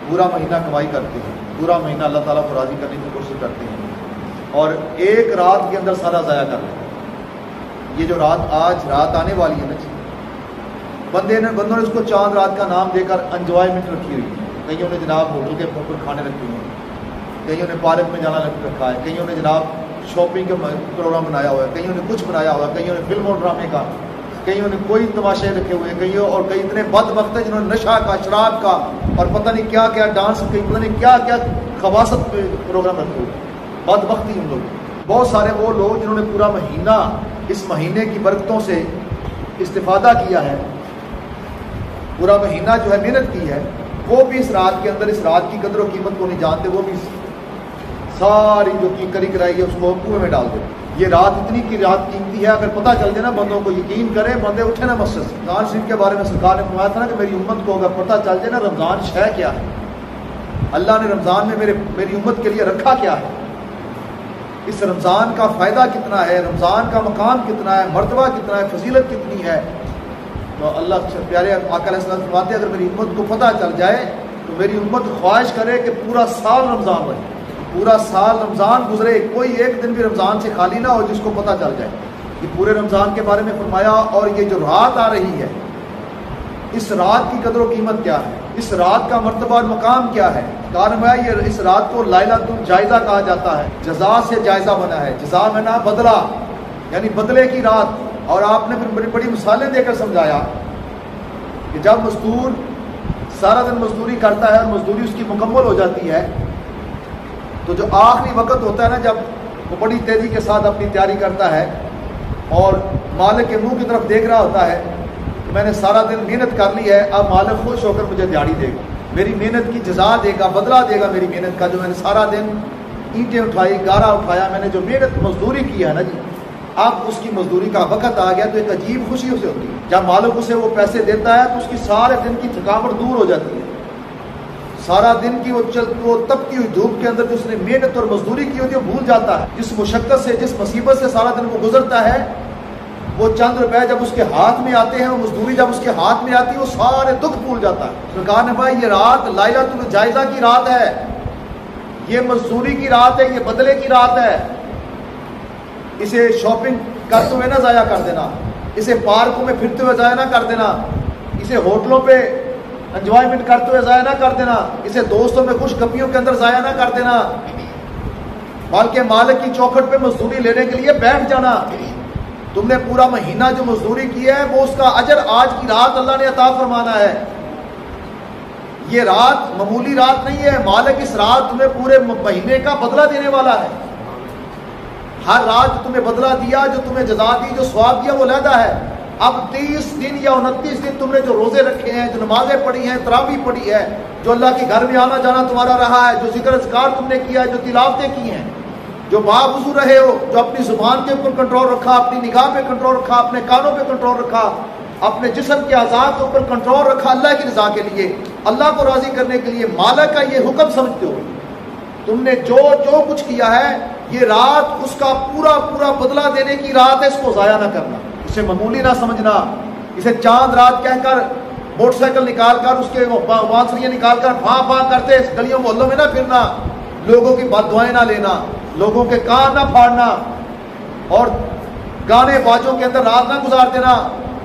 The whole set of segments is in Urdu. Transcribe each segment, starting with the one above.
پورا مہینہ کمائی کرتے ہیں، پورا مہینہ اللہ تعالیٰ کو راضی کرنے کی کوشش کرتے ہیں، اور ایک رات کے اندر سارا ضائع کر دیتے ہیں۔ یہ جو آج رات آنے والی ہے نا جی، بندوں نے اس کو چاند رات کا نام دے کر انجوائمنٹ رکھی ہوئی ہے۔ کئیوں نے جناب ہوٹل کے اوپر کھانے رکھے ہوئے ہیں، کئیوں نے پارک میں جانا رکھا ہے، کئیوں نے جناب شاپنگ کا پروگرام بنایا ہوا ہے، کئیوں نے کچھ بنایا ہوا ہے، کئیوں نے فلم اور ڈرامے کا، کئیوں نے کوئی تماشے رکھے ہوئے ہیں، کئیوں اور کئی اتنے بدبخت ہیں جنہوں نے نشہ کا، شراب کا اور پتہ نہیں کیا کیا ڈانس کی، پتہ نہیں کیا کیا خباثت پہ پروگرام رکھے ہوئے ہیں۔ بدبختی ان لوگ، بہت سارے وہ لوگ جنہوں نے پورا مہینہ اس مہینے کی برکتوں سے استفادہ کیا ہے، پورا مہینہ جو ہے محنت کی ہے، وہ بھی اس رات کے اندر اس رات کی قدر و قیمت کو نہیں جانتے، وہ بھی ساری جو کی کری کرائی ہے اس کو کنویں میں ڈال دے۔ یہ رات اتنی کی رات قیمتی ہے، اگر پتہ چل جائے نا بندوں کو، یقین کریں بندے اٹھے نا مسجد سے۔ رمضان شریف کے بارے میں سرکار نے فرمایا تھا نا کہ میری امت کو اگر پتہ چل جائے نا رمضان شے کیا ہے، اللہ نے رمضان میں میری امت کے لیے رکھا کیا ہے، اس رمضان کا فائدہ کتنا ہے، رمضان کا مقام کتنا ہے، مرتبہ کتنا ہے، فضیلت کتنی ہے، تو اللہ سے پیارے آقا علیہ السلام فرماتے ہیں اگر میری امت کو پتہ چل جائے تو میری امت خواہش کرے کہ پورا سال رمضان رہے، پورا سال رمضان گزرے، کوئی ایک دن بھی رمضان سے خالی نہ ہو جس کو پتہ چل جائے۔ یہ پورے رمضان کے بارے میں فرمایا، اور یہ جو رات آ رہی ہے اس رات کی قدر و قیمت کیا ہے، اس رات کا مرتبہ اور مقام کیا ہے۔ کارن ہے یہ اس رات کو لیلۃ الجائزہ کہا جاتا ہے، جزا سے جائزہ بنا ہے، جزا میں نہ بدلہ، یعنی بدلے کی رات۔ اور آپ نے پھر بڑی بڑی مثالیں دے کر سمجھایا کہ جب مزدور سارا دن مزدوری کرتا ہے اور مزدوری اس کی مکمل ہو جاتی ہے تو جو آخری وقت ہوتا ہے نا، جب وہ بڑی تیزی کے ساتھ اپنی تیاری کرتا ہے اور مالک کے منہ کی طرف دیکھ رہا ہوتا ہے کہ میں نے سارا دن محنت کر لی ہے، اب مالک خوش ہو کر مجھے دیہڑی دے گا، میری محنت کی جزا دے گا، بدلہ دے گا میری محنت کا، جو میں نے سارا دن اینٹیں اٹھائی، گارا اٹھایا، میں نے جو محنت مزدوری کی ہے نا جی، اب اس کی مزدوری کا وقت آ گیا تو ایک عجیب خوشی اسے ہوتی ہے۔ جب مالک اسے وہ پیسے دیتا ہے تو اس کی سارے دن کی تھکاوٹ دور ہو جاتی ہے، سارا دن کی وہ تپتی ہوئی دھوپ کے اندر جو اس نے محنت اور مزدوری کی ہوتی ہے وہ بھول جاتا ہے، جس مشقت سے جس مصیبت سے سارا دن وہ گزرتا ہے، وہ چند روپے جب اس کے ہاتھ میں آتے ہیں، وہ مزدوری جب اس کے ہاتھ میں آتی ہے، وہ سارے دکھ بھول جاتا ہے۔ سرکار نے بھائی یہ رات لیلۃ الجائزہ کی رات ہے، یہ مزدوری کی رات ہے، یہ بدلے کی رات ہے، اسے شاپنگ کرتے ہوئے نہ ضائع کر دینا، اسے پارکوں میں پھرتے ہوئے ضائع نہ کر دینا، اسے ہوٹلوں پہ انجوائمنٹ کرتے ہوئے ضائع نہ کر دینا، اسے دوستوں میں خوش گپیوں کے اندر ضائع نہ کر دینا، بلکہ مالک کی چوکھٹ پہ مزدوری لینے کے لیے بیٹھ جانا۔ تم نے پورا مہینہ جو مزدوری کی ہے وہ اس کا اجر آج کی رات اللہ نے عطا فرمانا ہے۔ یہ رات معمولی رات نہیں ہے، مالک اس رات تمہیں پورے مہینے کا بدلہ دینے والا ہے۔ ہر رات جو تمہیں بدلہ دیا، جو تمہیں جزا دی، جو ثواب دیا وہ علیحدہ ہے۔ اب 30 دن یا 29 دن تم نے جو روزے رکھے ہیں، جو نمازیں پڑھی ہیں، تراویح پڑھی ہے، جو اللہ کے گھر میں آنا جانا تمہارا رہا ہے، جو ذکر اذکار تم نے کیا ہے، جو تلاوتیں کی ہیں، جو باوضو رہے ہو، جو اپنی زبان کے اوپر کنٹرول رکھا، اپنی نگاہ پہ کنٹرول رکھا، اپنے کانوں پہ کنٹرول رکھا، اپنے جسم کے اعضاء کے اوپر کنٹرول رکھا اللہ کی رضا کے لیے، اللہ کو راضی کرنے کے لیے، مالک کا یہ حکم سمجھتے ہو، تم نے جو کچھ کیا ہے، یہ رات اس کا پورا بدلہ دینے کی رات ہے، اس کو ضائع نہ کرنا، اسے معمولی نہ سمجھنا، اسے چاند رات کہہ کر موٹر سائیکل نکال کر اس کے بانسریاں نکال کر پھاں پھاں کرتے گلیوں محلوں میں نہ پھرنا، لوگوں کی بد دعائیں نہ لینا، لوگوں کے کان نہ پھاڑنا، اور گانے باجوں کے اندر رات نہ گزار دینا،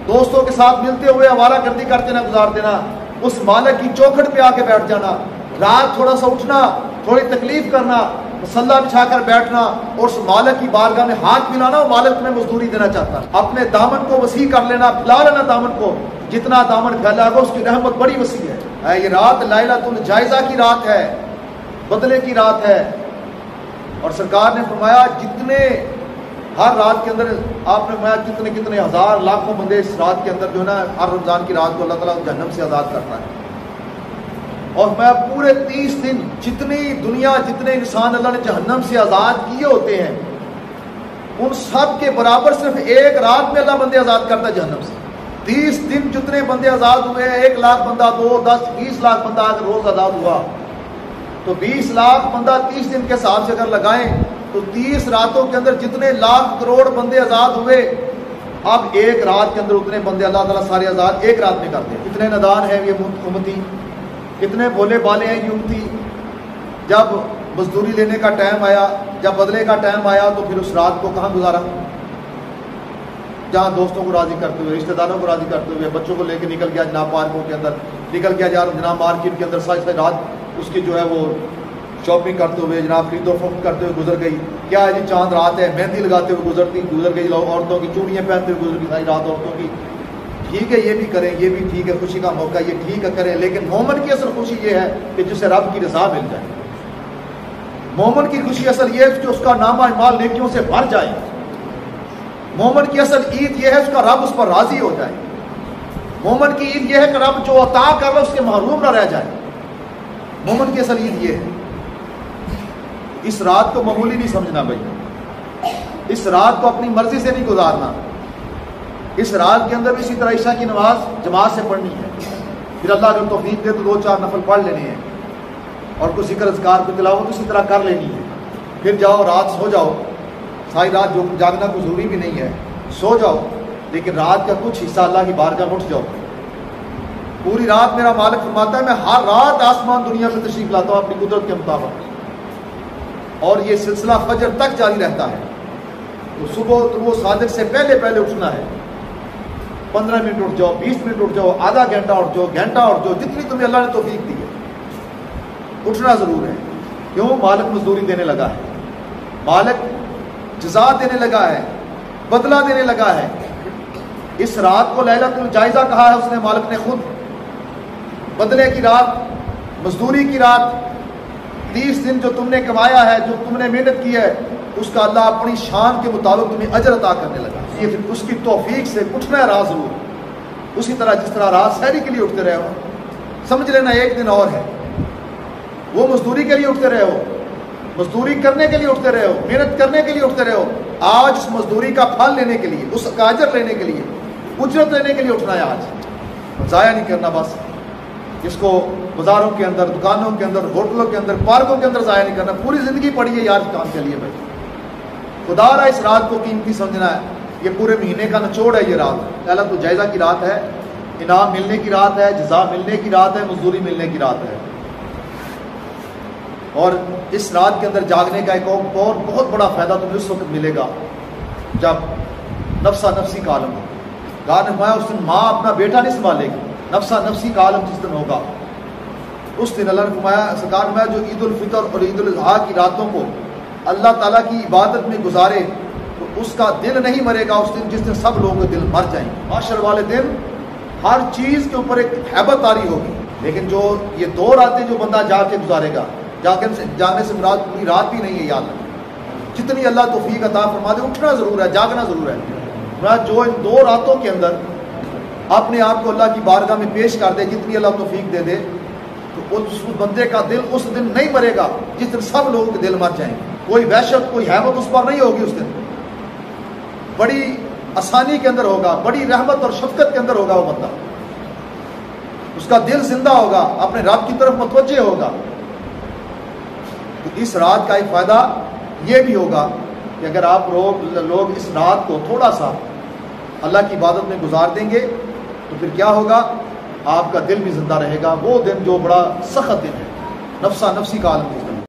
دوستوں کے ساتھ ملتے ہوئے آوارہ گردی کرتے نہ گزار دینا، اس مالک کی چوکھٹ پہ آ کے بیٹھ جانا، رات تھوڑا سا اٹھنا، تھوڑی تکلیف کرنا، مسلح بچھا کر بیٹھنا اور اس مالک کی بارگاہ میں ہاتھ ملانا، وہ مالک تمہیں مزدوری دینا چاہتا ہے، اپنے دامن کو وسیع کر لینا، پھیلا لینا دامن کو، جتنا دامن پھیلا گا اس کی رحمت بڑی وسیع ہے۔ یہ رات لیلۃ الجائزہ کی رات ہے، بدلے کی رات ہے، اور سرکار نے فرمایا جتنے ہر رات کے اندر آپ نے فرمایا کتنے ہزار لاکھوں بندے اس رات کے اندر جو ہے نا ہر رمضان کی رات کو اللہ تعالیٰ جہنم سے آزاد کرتا ہے، اور میں پورے 30 دن جتنی دنیا جتنے انسان اللہ نے جہنم سے آزاد کیے ہوتے ہیں ان سب کے برابر صرف ایک رات میں اللہ بندے آزاد کرتا ہے جہنم سے۔ 30 دن جتنے بندے آزاد ہوئے، 1 لاکھ بندہ، 2، 10، 20 لاکھ بندہ اگر روز آزاد ہوا تو 20 لاکھ بندہ 30 دن کے حساب سے اگر لگائیں تو 30 راتوں کے اندر جتنے لاکھ کروڑ بندے آزاد ہوئے، اب ایک رات کے اندر اتنے بندے اللہ تعالیٰ سارے آزاد ایک رات میں کرتے ہیں۔ کتنے نادان ہیں یہ امتی، کتنے بھولے بالے ہیں یہ امتی، جب مزدوری لینے کا ٹائم آیا، جب بدلے کا ٹائم آیا تو پھر اس رات کو کہاں گزارا؟ جہاں دوستوں کو راضی کرتے ہوئے، رشتہ داروں کو راضی کرتے ہوئے، بچوں کو لے کے نکل گیا جناب پارکوں کے اندر، نکل گیا جناب مارکیٹ کے اندر، ساری رات اس کی جو ہے وہ شاپنگ کرتے ہوئے، جناب خرید و فروخت کرتے ہوئے گزر گئی۔ کیا ہے جی، چاند رات ہے، مہندی لگاتے ہوئے گزر گئی، لوگ عورتوں کی چوڑیاں پہنتے ہوئے گزر گئی ساری رات عورتوں کی۔ ٹھیک ہے، یہ بھی کریں، یہ بھی ٹھیک ہے، خوشی کا موقع یہ ٹھیک ہے کریں، لیکن مومن کی اصل خوشی یہ ہے کہ جسے رب کی رضا مل جائے۔ مومن کی خوشی اصل یہ ہے کہ اس کا نامہ اعمال نیکیوں سے بھر جائے۔ مومن کی اصل عید یہ ہے اس کا رب اس پر راضی ہو جائے۔ مومن کی عید یہ ہے کہ رب جو عطا کر رہا ہے اس کے محروم نہ رہ جائے۔ مومن کی اصل عید یہ ہے۔ اس رات کو معمولی نہیں سمجھنا بھائی، اس رات کو اپنی مرضی سے نہیں گزارنا۔ اس رات کے اندر اسی طرح عشاء کی نماز جماعت سے پڑھنی ہے، پھر اللہ اگر توفیق دے تو 2-4 نفل پڑھ لینے ہیں، اور کوئی ذکر اذکار کی تلاوت اسی طرح کر لینی ہے۔ پھر جاؤ، رات سو جاؤ، ساری رات جو جاگنا کوئی ضروری بھی نہیں ہے، سو جاؤ، لیکن رات کا کچھ حصہ اللہ کی بارگاہ میں اٹھ جاؤ۔ پوری رات میرا مالک فرماتا ہے میں ہر رات آسمان دنیا میں تشریف لاتا ہوں اپنی قدرت کے مطابق، اور یہ سلسلہ فجر تک جاری رہتا ہے۔ تو صبح طلوع صادق سے پہلے اٹھنا ہے، 15 منٹ اٹھ جاؤ، 20 منٹ اٹھ جاؤ، آدھا گھنٹہ اٹھ جاؤ، گھنٹہ اٹھ جاؤ، جتنی تمہیں اللہ نے توفیق دی ہے، اٹھنا ضرور ہے۔ کیوں؟ مالک مزدوری دینے لگا ہے، مالک جزا دینے لگا ہے، بدلہ دینے لگا ہے۔ اس رات کو لیلۃ الجائزہ کہا ہے اس نے، مالک نے خود۔ بدلے کی رات، مزدوری کی رات، 30 دن جو تم نے کمایا ہے، جو تم نے محنت کی ہے، اس کا اللہ اپنی شان کے مطابق تمہیں اجر عطا کرنے لگا۔ یہ پھر اس کی توفیق سے اٹھنا ہے رات ضرور، اسی طرح جس طرح رات سحری کے لیے اٹھتے رہے ہو، سمجھ لینا ایک دن اور ہے۔ وہ مزدوری کے لیے اٹھتے رہے ہو، مزدوری کرنے کے لیے اٹھتے رہے ہو، محنت کرنے کے لیے اٹھتے رہے ہو، آج اس مزدوری کا پھل لینے کے لیے، اس کا اجر لینے کے لیے، اجرت لینے کے لیے اٹھنا ہے آج، ضائع نہیں کرنا بس۔ اس کو بازاروں کے اندر، دکانوں کے اندر، ہوٹلوں کے اندر، پارکوں کے اندر ضائع نہیں کرنا، پوری زندگی پڑی ہے یار کام کے لیے بھائی۔ خدا را اس رات کو قیمتی سمجھنا ہے، یہ پورے مہینے کا نچوڑ ہے یہ رات، لیلۃ الجائزہ کی رات ہے، انعام ملنے کی رات ہے، جزا ملنے کی رات ہے، مزدوری ملنے کی رات ہے۔ اور اس رات کے اندر جاگنے کا ایک اور بہت بڑا فائدہ تمہیں اس وقت ملے گا جب نفسا نفسی کا عالم ہوگا۔ گاہ نے فرمایا اس دن ماں اپنا بیٹا نہیں سنبھالے گی، نفسا نفسی کا عالم جس دن ہوگا اس دن اللہ نے فرمایا، سرکار نے جو عید الفطر اور عید الاضحیٰ کی راتوں کو اللہ تعالیٰ کی عبادت میں گزارے تو اس کا دل نہیں مرے گا اس دن جس دن سب لوگوں کے دل مر جائیں گے۔ معاشر والے دن ہر چیز کے اوپر ایک ہیبت طاری ہوگی، لیکن جو یہ 2 راتیں جو بندہ جا کے گزارے گا، جانے سے مراد پوری رات بھی نہیں ہے، یاد رکھیں جتنی اللہ توفیق عطا فرما دے، اٹھنا ضرور ہے، جاگنا ضرور ہے۔ جو ان 2 راتوں کے اندر اپنے آپ کو اللہ کی بارگاہ میں پیش کر دے، جتنی اللہ توفیق دے دے، تو اس بندے کا دل اس دن نہیں مرے گا جس دن سب لوگوں کے دل مر جائیں گے۔ کوئی وحشت، کوئی حیبت اس پر نہیں ہوگی، اس دن بڑی آسانی کے اندر ہوگا، بڑی رحمت اور شفقت کے اندر ہوگا وہ بندہ، اس کا دل زندہ ہوگا، اپنے رب کی طرف متوجہ ہوگا۔ تو اس رات کا ایک فائدہ یہ بھی ہوگا کہ اگر آپ لوگ اس رات کو تھوڑا سا اللہ کی عبادت میں گزار دیں گے تو پھر کیا ہوگا، آپ کا دل بھی زندہ رہے گا۔ وہ دن جو بڑا سخت دن ہے، نفسا نفسی کا عالم